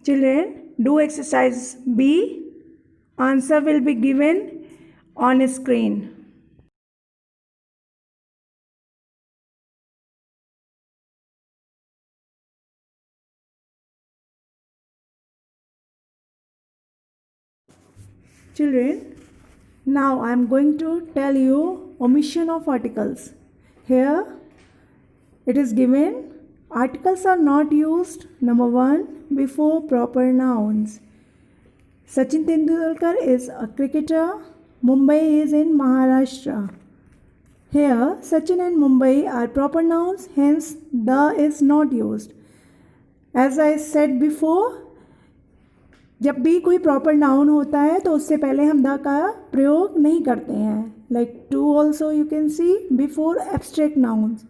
Children, do exercise B. Answer will be given on screen. Children, now I am going to tell you omission of articles. Here it is given, articles are not used, number 1, before proper nouns. Sachin Tendulkar is a cricketer. Mumbai is in Maharashtra. Here, Sachin and Mumbai are proper nouns, hence the is not used. As I said before, जब भी कोई proper noun होता है तो उससे पहले हम the का प्रयोग नहीं करते हैं. Like to also you can see before abstract nouns.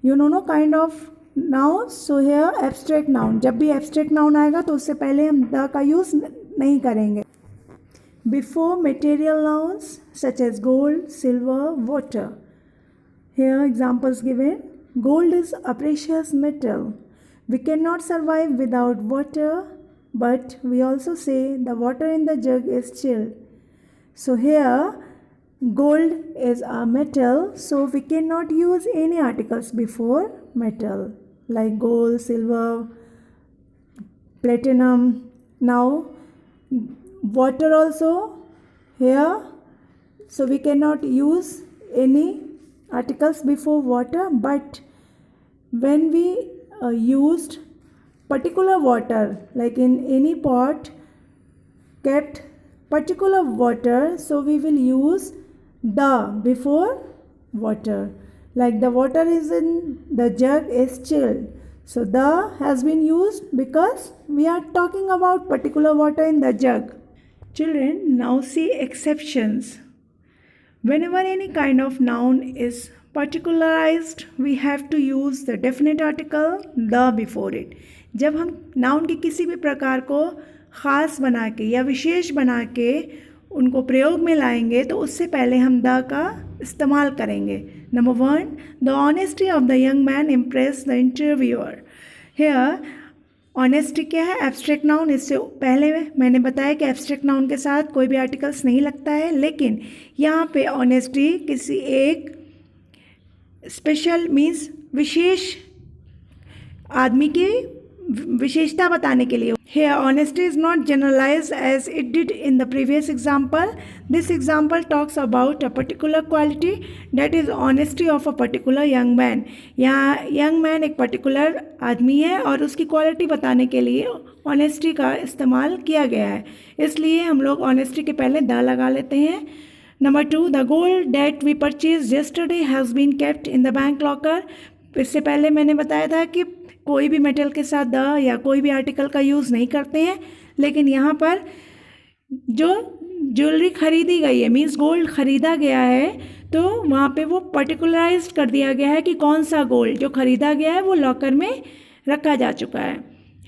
You know kind of nouns. So here abstract noun, जब भी एब्स्ट्रैक्ट नाउन आएगा तो उससे पहले हम द का यूज़ नहीं करेंगे. Before material nouns such as gold, silver, water. Here examples given. Gold is a precious metal. We can not survive without water. But we also say the water in the jug is chilled. So here gold is a metal, so we cannot use any articles before metal like gold, silver, platinum. Now water also here, so we cannot use any articles before water. But when we used particular water, like in any pot kept particular water, so we will use the before water. Like the water is in the jug is chilled, so the has been used because we are talking about particular water in the jug. Children, now see exceptions. Whenever any kind of noun is particularized, we have to use the definite article the before it. जब हम noun के किसी भी प्रकार को ख़ास बना के या विशेष बना के उनको प्रयोग में लाएंगे तो उससे पहले हम द का इस्तेमाल करेंगे. Number 1, the honesty of the young man impress the interviewer. Here honesty क्या है? Abstract noun. इससे पहले मैंने बताया कि एब्स्ट्रैक्ट नाउन के साथ कोई भी आर्टिकल्स नहीं लगता है, लेकिन यहाँ पे ऑनेस्टी किसी एक स्पेशल मीन्स विशेष आदमी की विशेषता बताने के लिए. Here honesty is not generalized as it did in the previous example. This example talks about a particular quality, that is honesty of a particular young man. यहाँ young man एक particular आदमी है और उसकी क्वालिटी बताने के लिए honesty का इस्तेमाल किया गया है, इसलिए हम लोग honesty के पहले द लगा लेते हैं. Number 2, the gold that we purchased yesterday has been kept in the bank locker. इससे पहले मैंने बताया था कि कोई भी मेटल के साथ द या कोई भी आर्टिकल का यूज़ नहीं करते हैं, लेकिन यहाँ पर जो ज्वेलरी खरीदी गई है मीन्स गोल्ड ख़रीदा गया है, तो वहाँ पे वो पर्टिकुलराइज कर दिया गया है कि कौन सा गोल्ड जो ख़रीदा गया है वो लॉकर में रखा जा चुका है.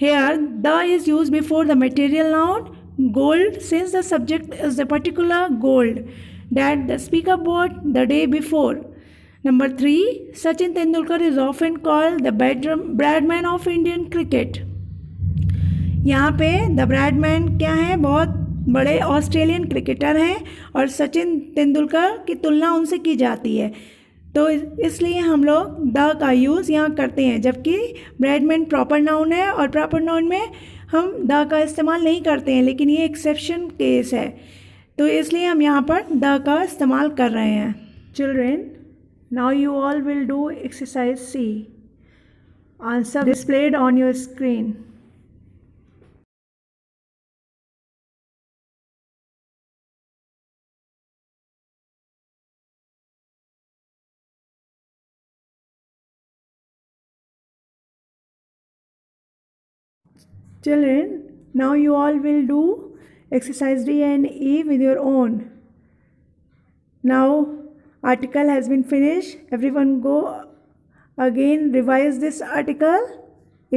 Here the is use before the material noun gold since the subject is the particular gold that the speaker bought the day before. Number 3, Sachin Tendulkar is often called the Bradman of Indian cricket. यहाँ पे the Bradman क्या है? बहुत बड़े Australian cricketer हैं और सचिन तेंदुलकर की तुलना उनसे की जाती है, तो इसलिए हम लोग द का यूज़ यहाँ करते हैं, जबकि ब्रैडमैन प्रॉपर नाउन है और प्रॉपर नाउन में हम द का इस्तेमाल नहीं करते हैं, लेकिन ये एक्सेप्शन केस है, तो इसलिए हम यहाँ पर द का इस्तेमाल कर रहे हैं. Children, now you all will do exercise C. Answer displayed on your screen. Children, now you all will do exercise D and E with your own. Now article has been finished. Everyone go again revise this article.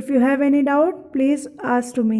If you have any doubt, please ask to me.